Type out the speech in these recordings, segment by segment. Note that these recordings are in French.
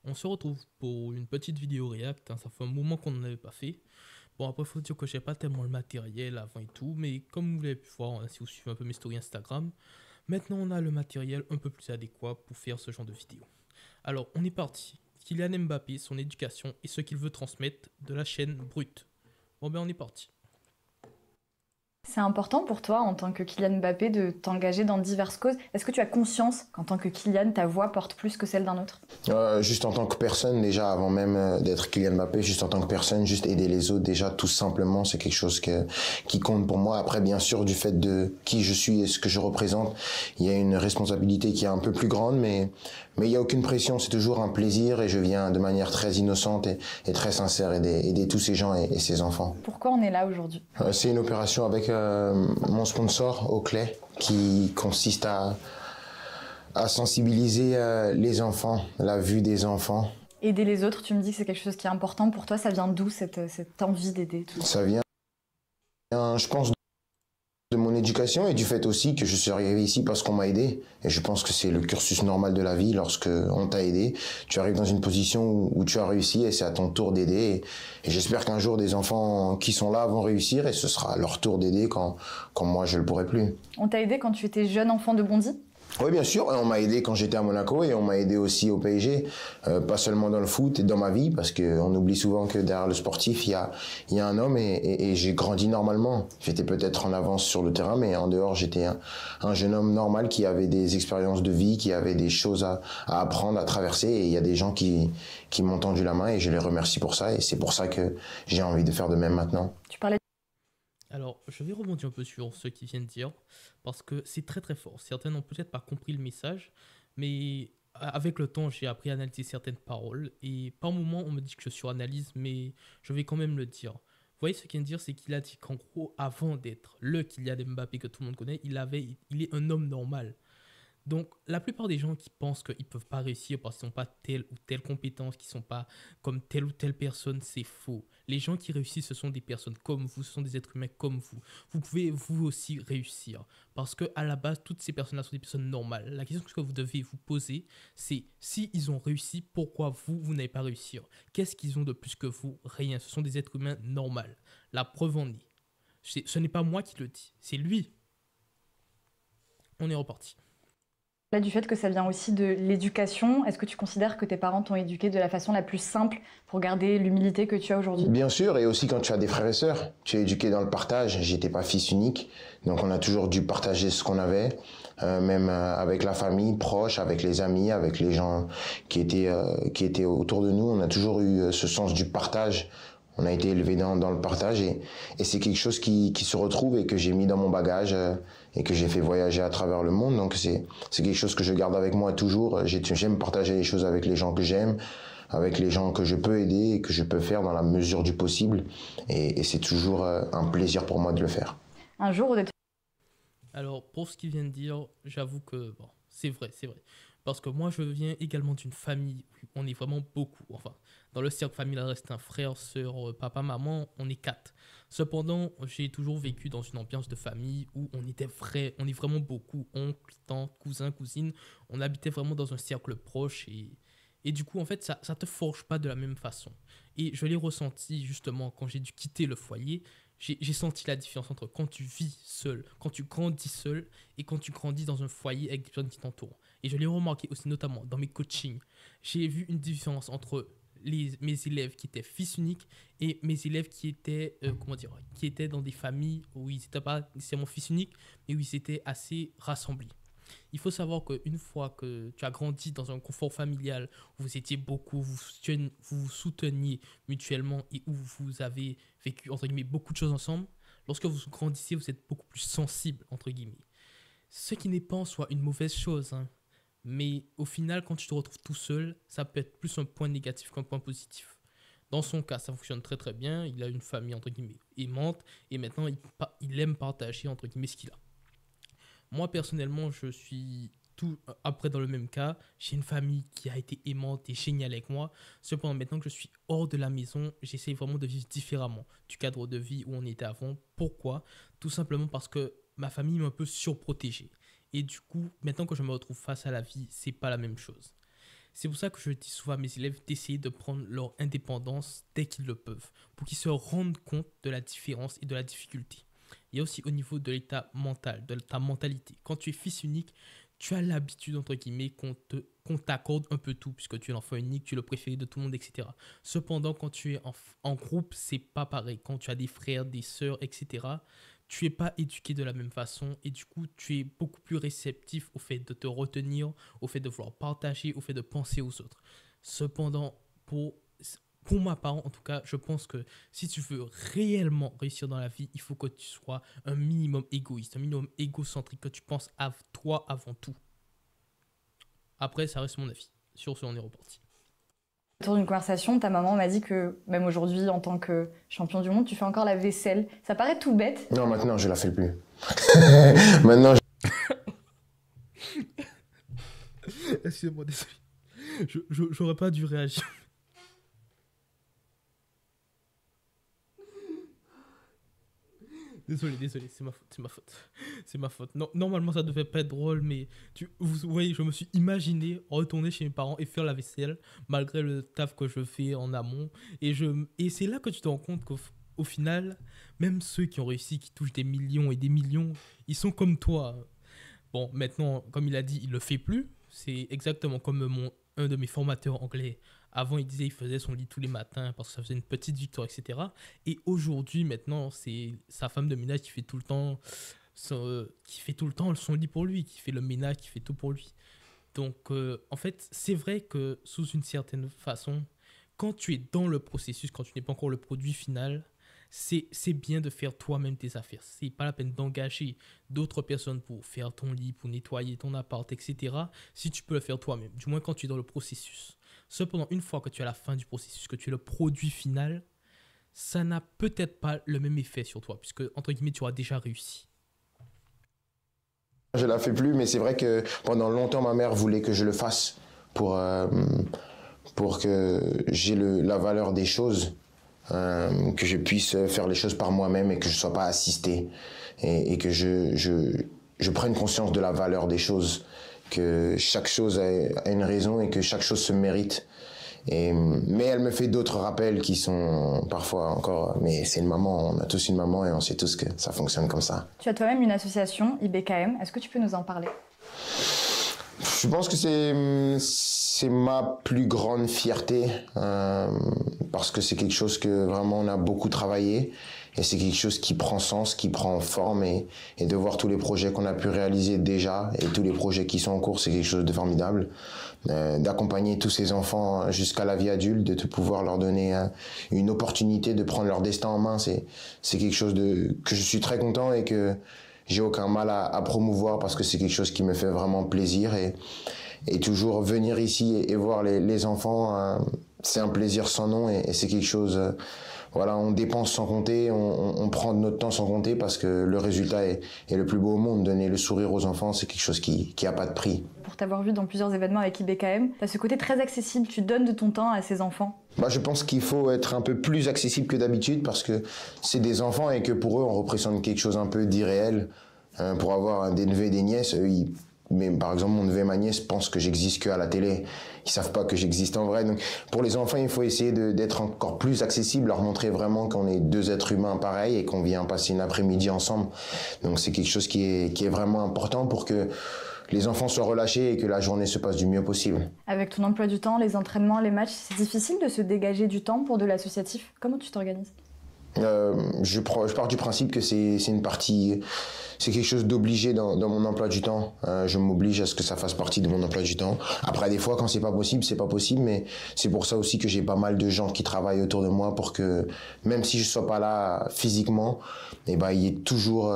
on se retrouve pour une petite vidéo react, hein, ça fait un moment qu'on n'en avait pas fait. Bon, après, faut dire que j'ai pas tellement le matériel avant et tout, mais comme vous l'avez pu voir, hein, si vous suivez un peu mes stories Instagram, maintenant on a le matériel un peu plus adéquat pour faire ce genre de vidéo. Alors, on est parti. Kylian Mbappé, son éducation et ce qu'il veut transmettre de la chaîne Brute. Bon ben, on est parti. C'est important pour toi, en tant que Kylian Mbappé, de t'engager dans diverses causes. Est-ce que tu as conscience qu'en tant que Kylian, ta voix porte plus que celle d'un autre? Juste en tant que personne, déjà, avant même d'être Kylian Mbappé, juste en tant que personne, juste aider les autres, déjà, tout simplement, c'est quelque chose qui compte pour moi. Après, bien sûr, du fait de qui je suis et ce que je représente, il y a une responsabilité qui est un peu plus grande, mais il n'y a aucune pression, c'est toujours un plaisir et je viens de manière très innocente et très sincère aider tous ces gens et ces enfants. Pourquoi on est là aujourd'hui? C'est une opération avec mon sponsor, Oakley, qui consiste à sensibiliser les enfants, la vue des enfants. Aider les autres, tu me dis que c'est quelque chose qui est important pour toi. Ça vient d'où cette envie d'aider tout Ça vient, je pense, de mon éducation et du fait aussi que je suis arrivé ici parce qu'on m'a aidé. Et je pense que c'est le cursus normal de la vie. Lorsque on t'a aidé, tu arrives dans une position où tu as réussi et c'est à ton tour d'aider. Et j'espère qu'un jour, des enfants qui sont là vont réussir et ce sera leur tour d'aider quand moi, je ne le pourrai plus. On t'a aidé quand tu étais jeune enfant de Bondy? Oui, bien sûr. On m'a aidé quand j'étais à Monaco et on m'a aidé aussi au PSG. Pas seulement dans le foot et dans ma vie, parce qu'on oublie souvent que derrière le sportif, il y a un homme et j'ai grandi normalement. J'étais peut-être en avance sur le terrain, mais en dehors, j'étais un jeune homme normal qui avait des expériences de vie, qui avait des choses à apprendre, à traverser. Et il y a des gens qui m'ont tendu la main et je les remercie pour ça. Et c'est pour ça que j'ai envie de faire de même maintenant. Tu parlais. Alors, je vais rebondir un peu sur ce qu'ils viennent de dire, parce que c'est très très fort. Certains n'ont peut-être pas compris le message, mais avec le temps, j'ai appris à analyser certaines paroles, et par moments, on me dit que je suranalyse, mais je vais quand même le dire. Vous voyez, ce qu'il vient de dire, c'est qu'il a dit qu'en gros, avant d'être le Kylian Mbappé que tout le monde connaît, il est un homme normal. Donc, la plupart des gens qui pensent qu'ils ne peuvent pas réussir parce qu'ils n'ont pas telle ou telle compétence, qu'ils ne sont pas comme telle ou telle personne, c'est faux. Les gens qui réussissent, ce sont des personnes comme vous, ce sont des êtres humains comme vous. Vous pouvez vous aussi réussir. Parce que à la base, toutes ces personnes-là sont des personnes normales. La question que vous devez vous poser, c'est si ils ont réussi, pourquoi vous n'avez pas réussi? Qu'est-ce qu'ils ont de plus que vous? Rien. Ce sont des êtres humains normaux. La preuve en est. Ce n'est pas moi qui le dis, c'est lui. On est reparti. Là, du fait que ça vient aussi de l'éducation, est-ce que tu considères que tes parents t'ont éduqué de la façon la plus simple pour garder l'humilité que tu as aujourd'hui? Bien sûr, et aussi quand tu as des frères et sœurs, tu es éduqué dans le partage. J'étais pas fils unique, donc on a toujours dû partager ce qu'on avait, même avec la famille proche, avec les amis, avec les gens qui étaient autour de nous. On a toujours eu ce sens du partage. On a été élevé dans le partage et c'est quelque chose qui se retrouve et que j'ai mis dans mon bagage et que j'ai fait voyager à travers le monde. Donc c'est quelque chose que je garde avec moi toujours. J'aime partager les choses avec les gens que j'aime, avec les gens que je peux aider et que je peux faire dans la mesure du possible. Et c'est toujours un plaisir pour moi de le faire. Un jour, au Alors, pour ce qu'il vient de dire, j'avoue que bon, c'est vrai, c'est vrai. Parce que moi, je viens également d'une famille où on est vraiment beaucoup. Enfin, dans le cercle familial, reste un frère, soeur, papa, maman, on est quatre. Cependant, j'ai toujours vécu dans une ambiance de famille où on est vraiment beaucoup, oncles, tantes, cousins, cousines. On habitait vraiment dans un cercle proche et du coup, en fait, ça te forge pas de la même façon. Et je l'ai ressenti justement quand j'ai dû quitter le foyer. J'ai senti la différence entre quand tu vis seul, quand tu grandis seul et quand tu grandis dans un foyer avec des personnes qui t'entourent. Et je l'ai remarqué aussi notamment dans mes coachings. J'ai vu une différence entre mes élèves qui étaient fils uniques et mes élèves qui étaient, comment dire, qui étaient dans des familles où ils n'étaient pas nécessairement fils uniques, mais où ils étaient assez rassemblés. Il faut savoir qu'une fois que tu as grandi dans un confort familial, où vous étiez beaucoup, vous vous souteniez mutuellement et où vous avez vécu, entre guillemets, beaucoup de choses ensemble, lorsque vous grandissez, vous êtes beaucoup plus sensible, entre guillemets. Ce qui n'est pas en soi une mauvaise chose, hein. Mais au final, quand tu te retrouves tout seul, ça peut être plus un point négatif qu'un point positif. Dans son cas, ça fonctionne très très bien. Il a une famille, entre guillemets, aimante, et maintenant, il aime partager, entre guillemets, ce qu'il a. Moi, personnellement, je suis tout après dans le même cas. J'ai une famille qui a été aimante et géniale avec moi. Cependant, maintenant que je suis hors de la maison, j'essaie vraiment de vivre différemment du cadre de vie où on était avant. Pourquoi? Tout simplement parce que ma famille m'a un peu surprotégé. Et du coup, maintenant que je me retrouve face à la vie, c'est pas la même chose. C'est pour ça que je dis souvent à mes élèves d'essayer de prendre leur indépendance dès qu'ils le peuvent, pour qu'ils se rendent compte de la différence et de la difficulté. Il y a aussi au niveau de l'état mental, de ta mentalité. Quand tu es fils unique, tu as l'habitude, entre guillemets, qu'on t'accorde un peu tout, puisque tu es l'enfant unique, tu es le préféré de tout le monde, etc. Cependant, quand tu es en groupe, c'est pas pareil. Quand tu as des frères, des sœurs, etc., tu n'es pas éduqué de la même façon et du coup, tu es beaucoup plus réceptif au fait de te retenir, au fait de vouloir partager, au fait de penser aux autres. Cependant, pour ma part, en tout cas, je pense que si tu veux réellement réussir dans la vie, il faut que tu sois un minimum égoïste, un minimum égocentrique, que tu penses à toi avant tout. Après, ça reste mon avis. Sur ce, on est reparti. Autour d'une conversation, ta maman m'a dit que même aujourd'hui, en tant que champion du monde, tu fais encore la vaisselle. Ça paraît tout bête. Non, maintenant, je la fais plus. Maintenant, Excusez-moi, désolé. J'aurais pas dû réagir. Désolé, c'est ma faute. Non, normalement, ça devait pas être drôle, mais vous voyez, je me suis imaginé retourner chez mes parents et faire la vaisselle, malgré le taf que je fais en amont. Et c'est là que tu te rends compte qu'au final, même ceux qui ont réussi, qui touchent des millions et des millions, ils sont comme toi. Bon, maintenant, comme il a dit, il le fait plus. C'est exactement comme un de mes formateurs anglais. Avant, il disait qu'il faisait son lit tous les matins parce que ça faisait une petite victoire, etc. Et aujourd'hui, maintenant, c'est sa femme de ménage qui fait tout le temps son lit pour lui, qui fait le ménage, qui fait tout pour lui. Donc, en fait, c'est vrai que sous une certaine façon, quand tu es dans le processus, quand tu n'es pas encore le produit final, c'est bien de faire toi-même tes affaires. C'est pas la peine d'engager d'autres personnes pour faire ton lit, pour nettoyer ton appart, etc. Si tu peux le faire toi-même, du moins quand tu es dans le processus. Cependant, une fois que tu es à la fin du processus, que tu es le produit final, ça n'a peut-être pas le même effet sur toi, puisque, entre guillemets, tu auras déjà réussi. je la fais plus, mais c'est vrai que pendant longtemps, ma mère voulait que je le fasse pour que j'ai la valeur des choses, que je puisse faire les choses par moi-même et que je ne sois pas assisté et que je prenne conscience de la valeur des choses, que chaque chose a une raison et que chaque chose se mérite. Mais elle me fait d'autres rappels qui sont parfois encore... Mais c'est une maman, on a tous une maman et on sait tous que ça fonctionne comme ça. Tu as toi-même une association, IBKM. Est-ce que tu peux nous en parler ? Je pense que c'est ma plus grande fierté parce que c'est quelque chose que vraiment on a beaucoup travaillé et c'est quelque chose qui prend sens, qui prend forme et de voir tous les projets qu'on a pu réaliser déjà et tous les projets qui sont en cours, c'est quelque chose de formidable. D'accompagner tous ces enfants jusqu'à la vie adulte, de pouvoir leur donner une opportunité de prendre leur destin en main, c'est quelque chose que je suis très content et que j'ai aucun mal à promouvoir parce que c'est quelque chose qui me fait vraiment plaisir et toujours venir ici et voir les enfants, c'est un plaisir sans nom et c'est quelque chose, voilà, on dépense sans compter, on prend de notre temps sans compter parce que le résultat est le plus beau au monde. Donner le sourire aux enfants, c'est quelque chose qui a pas de prix. Pour t'avoir vu dans plusieurs événements avec IBKM, tu as ce côté très accessible, tu donnes de ton temps à ces enfants. Je pense qu'il faut être un peu plus accessible que d'habitude parce que c'est des enfants et que pour eux, on représente quelque chose un peu d'irréel. Pour avoir des neveux et des nièces, mais par exemple, mon neveu et ma nièce pensent que j'existe qu'à la télé. Ils savent pas que j'existe en vrai. Donc, pour les enfants, il faut essayer d'être encore plus accessible, leur montrer vraiment qu'on est deux êtres humains pareils et qu'on vient passer une après-midi ensemble. Donc, c'est quelque chose qui est vraiment important pour que les enfants soient relâchés et que la journée se passe du mieux possible. Avec ton emploi du temps, les entraînements, les matchs, c'est difficile de se dégager du temps pour de l'associatif. Comment tu t'organises ? Je pars du principe que c'est une partie, c'est quelque chose d'obligé dans mon emploi du temps. Je m'oblige à ce que ça fasse partie de mon emploi du temps. Après, des fois, quand c'est pas possible, mais c'est pour ça aussi que j'ai pas mal de gens qui travaillent autour de moi pour que, même si je sois pas là physiquement, il y ait toujours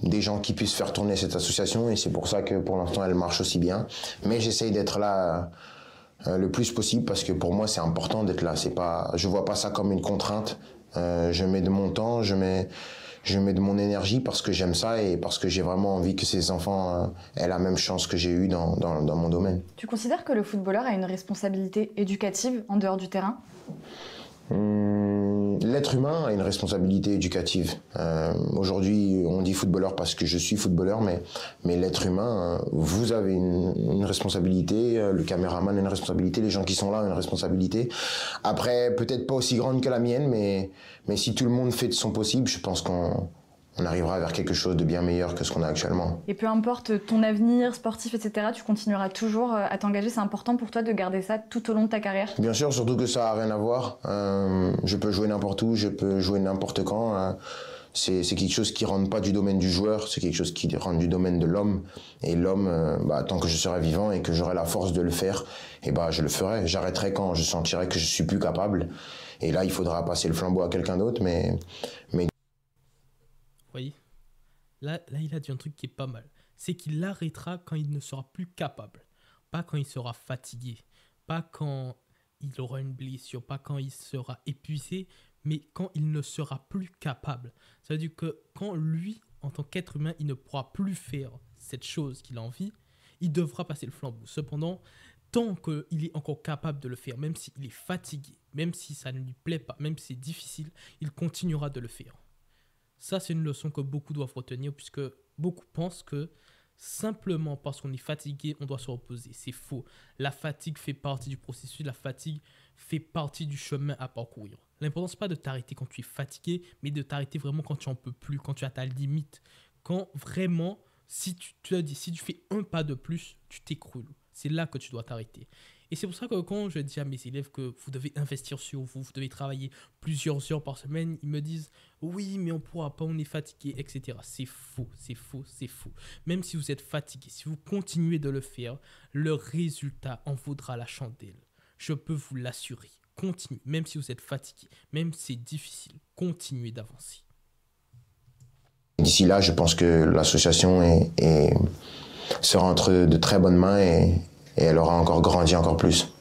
des gens qui puissent faire tourner cette association et c'est pour ça que pour l'instant elle marche aussi bien. Mais j'essaye d'être là le plus possible parce que pour moi c'est important d'être là. Je vois pas ça comme une contrainte. Je mets de mon temps, je mets de mon énergie parce que j'aime ça et parce que j'ai vraiment envie que ces enfants aient la même chance que j'ai eue dans mon domaine. Tu considères que le footballeur a une responsabilité éducative en dehors du terrain ? L'être humain a une responsabilité éducative. Aujourd'hui, on dit footballeur parce que je suis footballeur, mais l'être humain, vous avez une responsabilité, le caméraman a une responsabilité, les gens qui sont là ont une responsabilité. Après, peut-être pas aussi grande que la mienne, mais si tout le monde fait de son possible, je pense qu'on arrivera vers quelque chose de bien meilleur que ce qu'on a actuellement. Et peu importe ton avenir sportif, etc., tu continueras toujours à t'engager. C'est important pour toi de garder ça tout au long de ta carrière? Bien sûr, surtout que ça n'a rien à voir. Je peux jouer n'importe où, je peux jouer n'importe quand. C'est quelque chose qui ne rentre pas du domaine du joueur, c'est quelque chose qui rentre du domaine de l'homme. Et l'homme, tant que je serai vivant et que j'aurai la force de le faire, je le ferai. J'arrêterai quand je sentirai que je suis plus capable. Et là, il faudra passer le flambeau à quelqu'un d'autre, mais... Vous voyez, là, il a dit un truc qui est pas mal. C'est qu'il arrêtera quand il ne sera plus capable. Pas quand il sera fatigué. Pas quand il aura une blessure. Pas quand il sera épuisé. Mais quand il ne sera plus capable. Ça veut dire que quand lui, en tant qu'être humain, il ne pourra plus faire cette chose qu'il a envie, il devra passer le flambeau. Cependant, tant qu'il est encore capable de le faire, même s'il est fatigué, même si ça ne lui plaît pas, même si c'est difficile, il continuera de le faire. Ça, c'est une leçon que beaucoup doivent retenir, puisque beaucoup pensent que simplement parce qu'on est fatigué, on doit se reposer. C'est faux. La fatigue fait partie du processus, la fatigue fait partie du chemin à parcourir. L'important, ce n'est pas de t'arrêter quand tu es fatigué, mais de t'arrêter vraiment quand tu n'en peux plus, quand tu as ta limite. Quand vraiment, si tu fais un pas de plus, tu t'écroules. C'est là que tu dois t'arrêter. Et c'est pour ça que quand je dis à mes élèves que vous devez investir sur vous, vous devez travailler plusieurs heures par semaine, ils me disent « Oui, mais on ne pourra pas, on est fatigué, etc. » C'est faux, c'est faux, c'est faux. Même si vous êtes fatigué, si vous continuez de le faire, le résultat en vaudra la chandelle. Je peux vous l'assurer. Continuez, même si vous êtes fatigué, même si c'est difficile, continuez d'avancer. D'ici là, je pense que l'association sera entre de très bonnes mains et elle aura encore grandi encore plus.